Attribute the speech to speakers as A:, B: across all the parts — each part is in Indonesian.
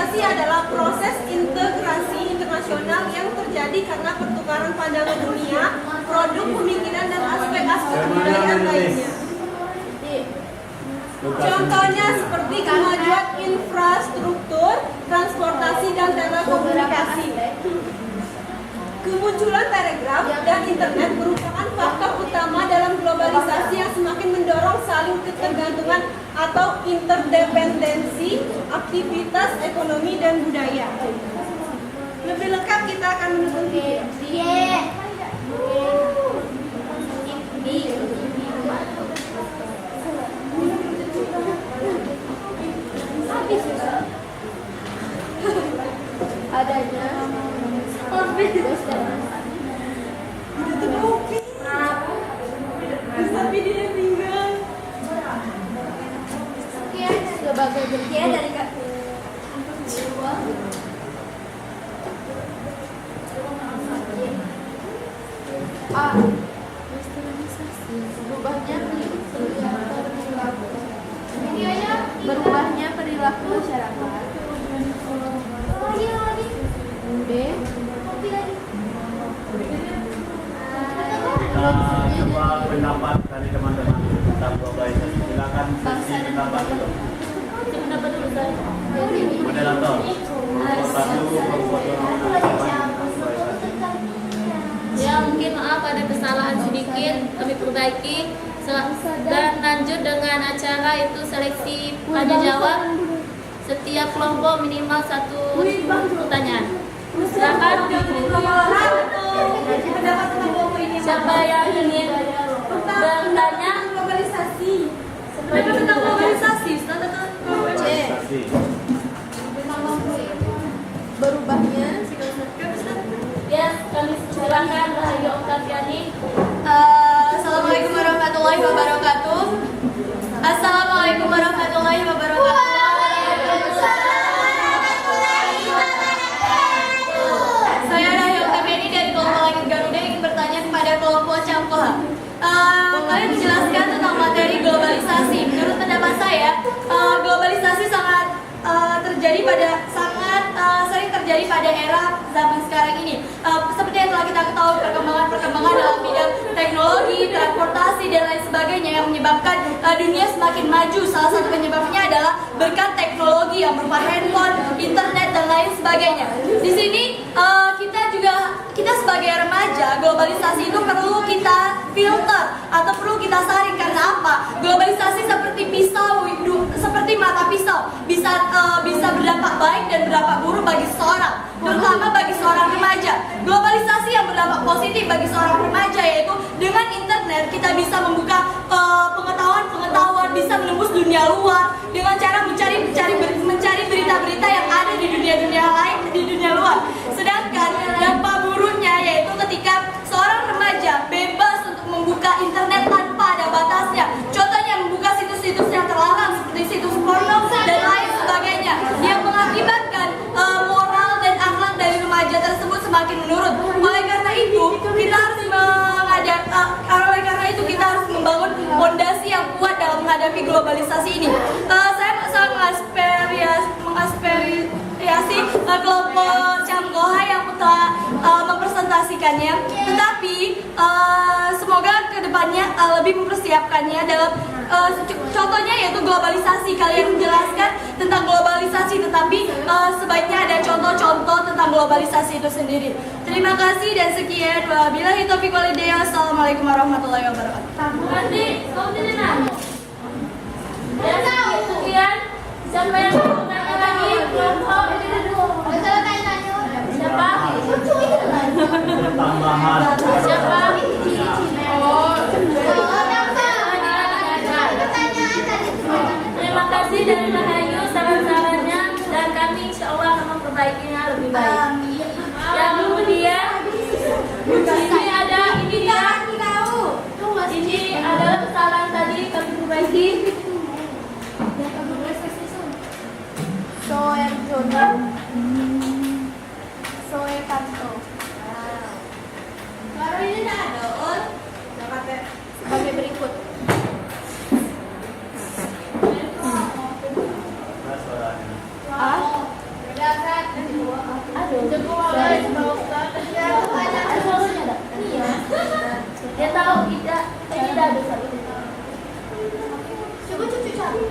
A: Globalisasi adalah proses integrasi internasional yang terjadi karena pertukaran pandangan dunia, produk, pemikiran, dan aspek-aspek kebudayaan lainnya. Contohnya seperti kemajuan infrastruktur, transportasi, dan telekomunikasi. Kemunculan telegraf dan internet merupakan faktor utama dalam globalisasi yang semakin mendorong saling ketergantungan atau interdependensi aktivitas ekonomi dan budaya. Lebih lengkap kita akan menonton video.
B: Adanya
A: tapi dia tinggal.
B: sebagai bagian dari berubahnya perilaku masyarakat. B.
C: Coba pendapat dari teman-teman tentang globalisasi. Silakan sesi pendapat dulu. Moderator.
D: Ya, mungkin maaf ada kesalahan sedikit, kami perbaiki dan lanjut dengan acara itu seleksi tanya jawab. Setiap kelompok minimal 1 pertanyaan. Silakan. Siapa yang ingin bertanya?
A: Globalisasi.
D: Tentang globalisasi,
B: Berubahnya
D: ya, kami silakan Rahayu Oktaviani.
B: Assalamualaikum warahmatullahi wabarakatuh. Assalamualaikum warahmatullahi wabarakatuh. Saya Rahayu Oktaviani dari kelompok Langit Garuda ingin bertanya kepada kelompok Camkoha. Kalian menjelaskan tentang materi globalisasi. Menurut pendapat saya, globalisasi sangat sering terjadi pada era zaman sekarang ini. Seperti yang telah kita ketahui, perkembangan dalam bidang teknologi, transportasi, dan lain sebagainya yang menyebabkan dunia semakin maju. Salah satu penyebabnya adalah berkat teknologi yang berupa handphone, internet, dan lain sebagainya. Di sini kita sebagai remaja, globalisasi itu perlu kita filter atau perlu kita saring. Karena apa? Globalisasi seperti pisau, seperti mata pisau, bisa berdampak baik dan berdampak buruk bagi seseorang, terutama bagi seorang remaja. Globalisasi yang berdampak positif bagi seorang remaja yaitu dengan internet kita bisa membuka pengetahuan, bisa menembus dunia luar dengan cara mencari berita-berita yang ada di dunia lain, di dunia luar. Sedangkan dampak buruknya yaitu ketika seorang remaja bebas untuk membuka internet tanpa ada batasnya. Contohnya membuka situs-situs yang terlarang seperti situs porno dan lain sebagainya, yang mengakibatkan moral dan akhlak dari remaja tersebut semakin menurun. Oleh karena itu kita harus membangun fondasi yang kuat dalam menghadapi globalisasi ini. Saya sangat mengaspirasi kelompok Camkoha yang telah mempresentasikannya. Tetapi semoga kedepannya lebih mempersiapkannya dalam contohnya yaitu globalisasi. Kalian menjelaskan tentang globalisasi, tetapi sebaiknya ada contoh-contoh tentang globalisasi itu sendiri. Terima kasih dan sekian. Wabillahi taufiq wal hidayah. Assalamualaikum warahmatullahi wabarakatuh.
D: Nanti kau tidak nanya. Dan sekian. Siapa yang mau tanya lagi? Kelompok siapa?
C: Tambahan.
D: Siapa? Terima kasih dari Rahayu saran-sarannya dan kami insya Allah akan memperbaikinya lebih baik. Yang kemudian ini ada kesalahan tadi kami perbaiki.
B: Soer Jono, Soer Kanto.
A: Baru ini tidak ada,
B: Sebagai berikut. A.
D: Dia tahu tidak ada satu.
B: Coba cucu cari.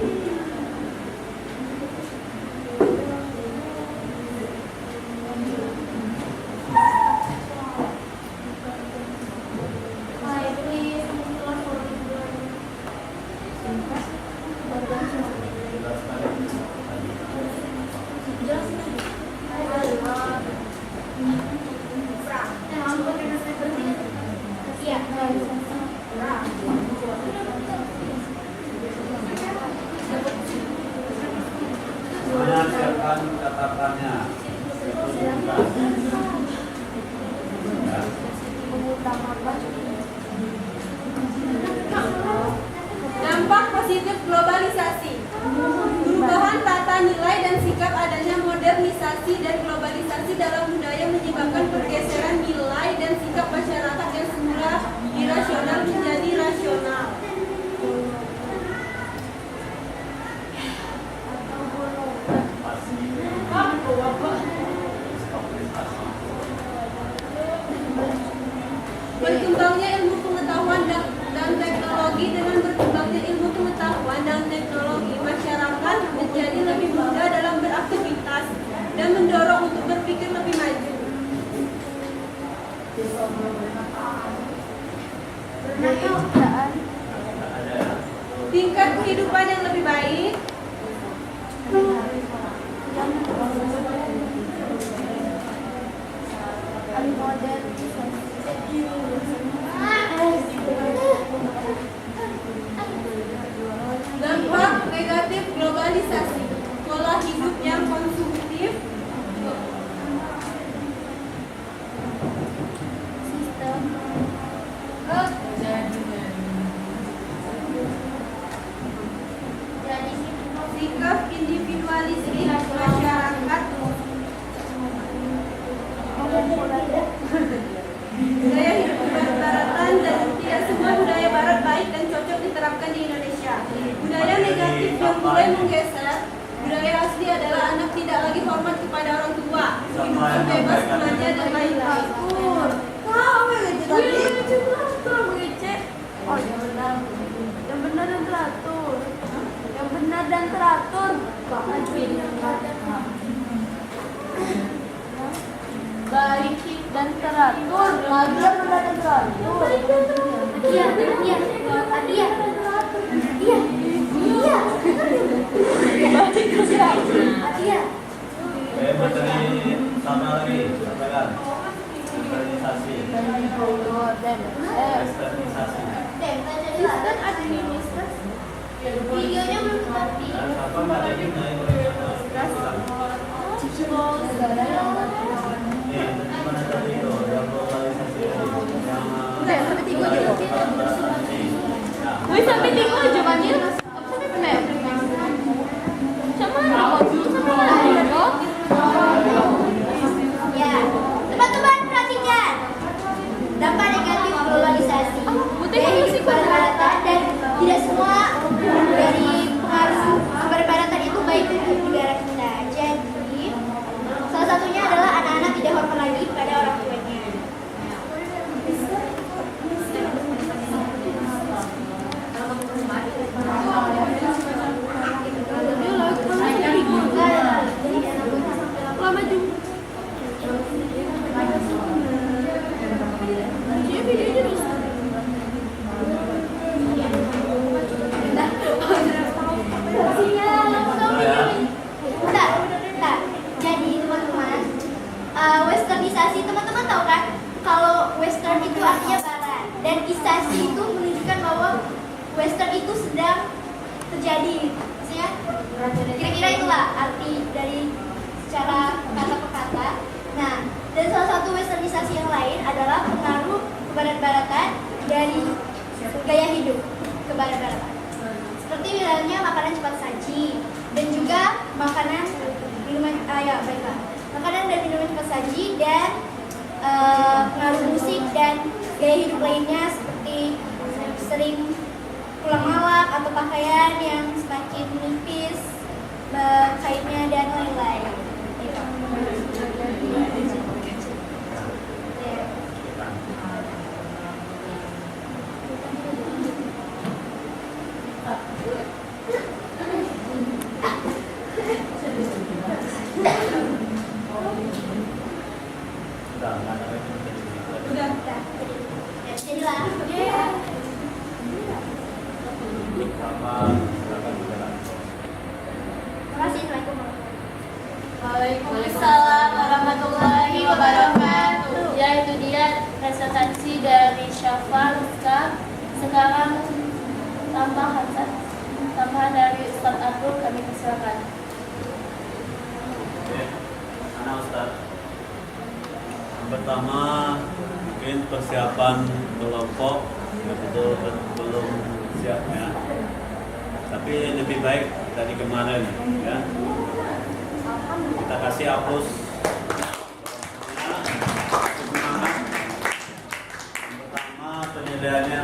C: Semuanya siapkan catatannya. Ya.
A: Dampak positif globalisasi. Perubahan tata nilai dan sikap adanya modernisasi dan globalisasi dalam budaya menyebabkan pergeseran nilai dan sikap masyarakat yang semula irasional menjadi rasional. Berkembangnya ilmu pengetahuan dan teknologi. Dengan berkembangnya ilmu pengetahuan dan teknologi, masyarakat menjadi lebih mudah dalam beraktivitas dan mendorong untuk berpikir lebih maju. Tingkat kehidupan yang lebih baik. Dampak negatif globalisasi. Pola hidup yang konsumtif. Sikap individualistik masyarakat. Budaya hidup barat-baratan dan tidak semua budaya barat baik dan cocok diterapkan di Indonesia. Budaya negatif yang mulai menggeser. Budaya asli adalah anak tidak lagi hormat kepada orang tua, hidup bebas belanja dan lain-lain.
E: Yang benar dan teratur. Yang benar dan teratur. Baik dan teratur. Lagi yang benar dan teratur.
B: Iya.
C: Materi sama lagi, sampaikan. Modernisasi. Westernisasi.
E: Sistem administrasi.
B: Videonya belum tadi.
C: Apa nggak ada yang naik? Gimana tadi itu? Yang globalisasi yang
E: Sampai 3 aja.
C: Wih,
E: Sampai 3 aja manggil. Sampai benar. Sama
B: Ya, teman-teman perhatikan. Dampak negatif globalisasi. Gaya hidup barat-baratan dan tidak semua dari pengaruh kebarat-baratan itu baik untuk negara kita. Jadi, salah satunya adalah anak-anak tidak hormat lagi pada orang tuanya.
E: lama juga. Dia videonya rusak.
B: Bentar. Jadi teman-teman, westernisasi, teman-teman tahu kan kalau western itu artinya barat dan isasi itu menunjukkan bahwa western itu sedang terjadi, maksudnya kira-kira itulah arti dari secara kata per kata. Nah, dan salah satu westernisasi yang lain adalah pengaruh kebarat-baratan dari gaya hidup kebarat-baratan. Seperti misalnya makanan cepat saji dan juga makanan minuman makanan dan minuman cepat saji dan pengaruh musik dan gaya hidup lainnya seperti sering pulang malam atau pakaian yang semakin menipis, kainnya dan lain-lain. Waalaikumsalam warahmatullahi wabarakatuh.
D: Ya, itu dia presentasi dari Syafa Rizka. Sekarang tambahan dari Ustadz Abdul, kami persilakan.
C: Oke, Ana Ustaz. Yang pertama mungkin persiapan kelompok betul belum siap ya. Tapi lebih baik dari kemarin ya. Kita kasih hapus. Semangat. Yang pertama penilaiannya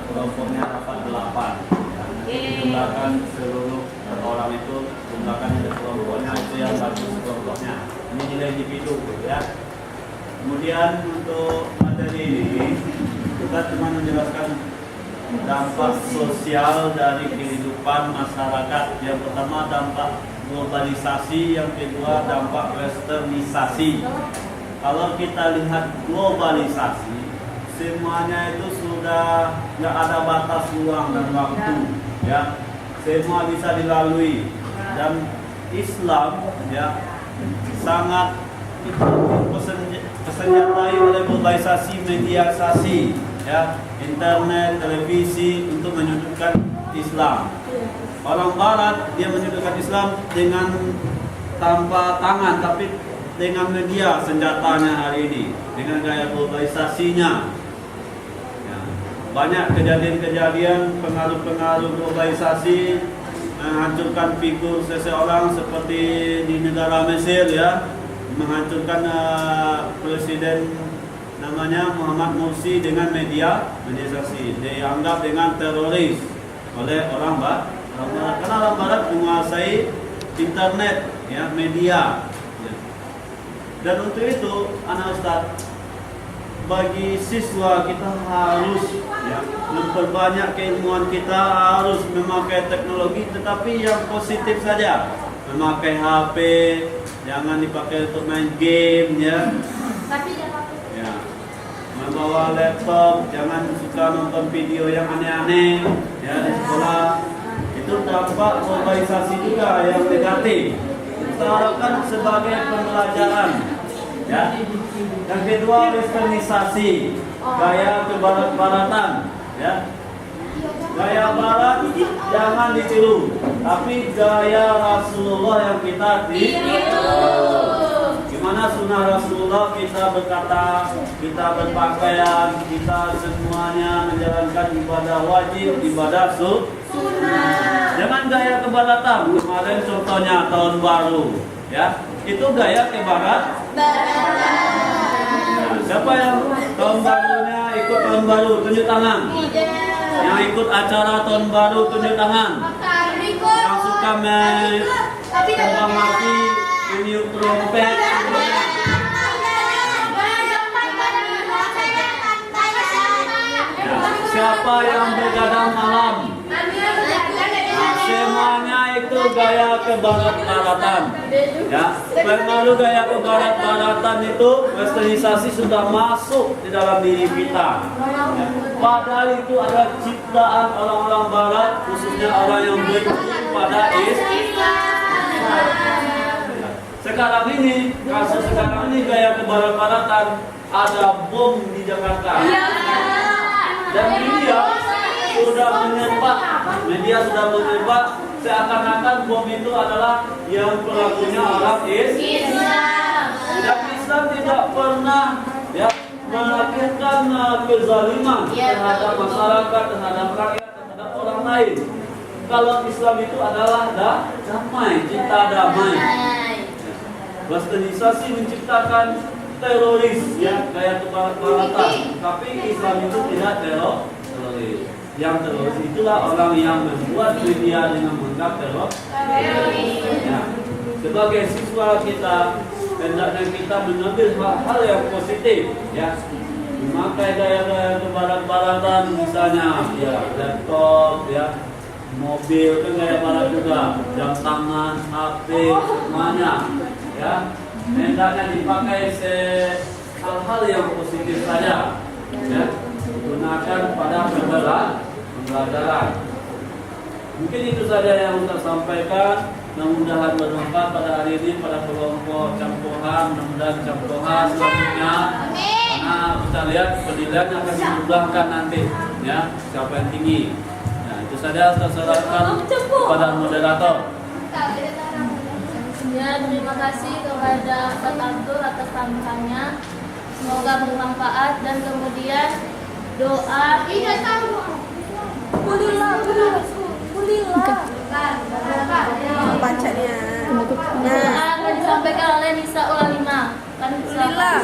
C: kelompoknya dapat 8. Jumlahkan seluruh orang itu, jumlahkan itu kelompoknya itu yang bagus kelompoknya. Ini nilai individu ya. Kemudian untuk materi ini kita cuma menjelaskan dampak sosial dari kehidupan masyarakat. Yang pertama dampak globalisasi, yang kedua dampak westernisasi. Kalau kita lihat globalisasi, semuanya itu sudah nggak ada batas ruang dan waktu, ya. Semua bisa dilalui, dan Islam ya sangat tersenjatai oleh globalisasi, mediasasi, ya, internet, televisi untuk menyudutkan Islam. Orang Barat dia menyudutkan Islam dengan tanpa tangan, tapi dengan media senjatanya hari ini, dengan gaya globalisasinya. Ya, banyak kejadian-kejadian pengaruh-pengaruh globalisasi menghancurkan figur seseorang seperti di negara Mesir ya, menghancurkan presiden namanya Muhammad Mursi dengan mediasasi, dianggap dengan teroris oleh orang Barat. Karena orang Barat menguasai internet ya, media. Dan untuk itu, anak Ustaz, bagi siswa kita harus ya, memperbanyak keilmuan kita, harus memakai teknologi, tetapi yang positif saja. Memakai HP, jangan dipakai untuk main game ya. Ya. Membawa laptop, jangan suka nonton video yang aneh-aneh ya di sekolah. Itu dampak globalisasi juga yang negatif. Kita harapkan sebagai pembelajaran ya. Yang kedua, westernisasi, gaya kebarat-baratan ya. Gaya barat jangan ditiru, tapi gaya Rasulullah yang kita tiru. Gimana sunnah Rasulullah, kita berkata, kita berpakaian, kita semuanya menjalankan ibadah wajib, ibadah sunnah. Jangan gaya kebaratan. Kemarin contohnya tahun baru ya, itu gaya kebarat. Nah, siapa yang tahun barunya ikut tahun baru, tunjuk tangan. Yang ikut acara tahun baru, tunjuk tangan. Yang suka kembang api, meniup trompet. Siapa yang begadang malam? Nah, semuanya itu gaya kebarat-baratan. Ya, pengaruh gaya kebarat-baratan itu, westernisasi sudah masuk di dalam diri kita. Ya, padahal itu adalah ciptaan orang-orang Barat, khususnya orang yang beriman pada Islam. Sekarang ini, kasus sekarang ini gaya kebarat-baratan, ada bom di Jakarta. Dan media sudah menyebar seakan-akan bom itu adalah yang pelakunya orang Islam. Dan Islam tidak pernah ya melakukan kezaliman terhadap masyarakat, terhadap rakyat, terhadap orang lain. Kalau Islam itu adalah damai, cinta damai. Westernisasi menciptakan teroris ya, gaya kebarat-baratan. Tapi Islam itu tidak teroris. Yang teroris itulah orang yang membuat media dengan menganggap teroris. Ya. Sebagai siswa kita, hendaknya kita mengambil hal yang positif ya. Memakai gaya-gaya kebarat-baratan, misalnya ya laptop ya, mobil kan gaya barat juga, jam tangan, HP, semuanya ya. Hendaknya dipakai hal-hal yang positif saja ya, gunakan pada pembelajaran. Mungkin itu saja yang saya sampaikan. mudah-mudahan bermanfaat pada hari ini pada kelompok campuran, mudah-mudahan campuran selanjutnya. Karena kita lihat penilaian akan dijumlahkan nanti, ya siapa yang tinggi. Nah itu saja saya serahkan kepada moderator.
D: Ya, terima kasih kepada Ustaz Abdul atas tambahannya. Semoga bermanfaat dan kemudian doa.
A: Bacanya.
D: Doa akan disampaikan oleh Nisa Ulalima. Kan silakan.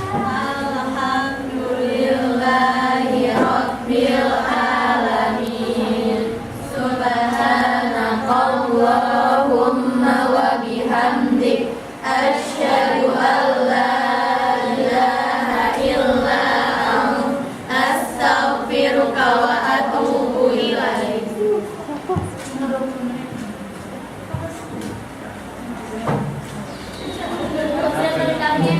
B: Alhamdulillahi Rabbil Alamin. Subhanakallahumma wa bihamdik, asyhadu an la ilaha illa anta, astaghfiruka wa atubu ilaik.
D: Dari kami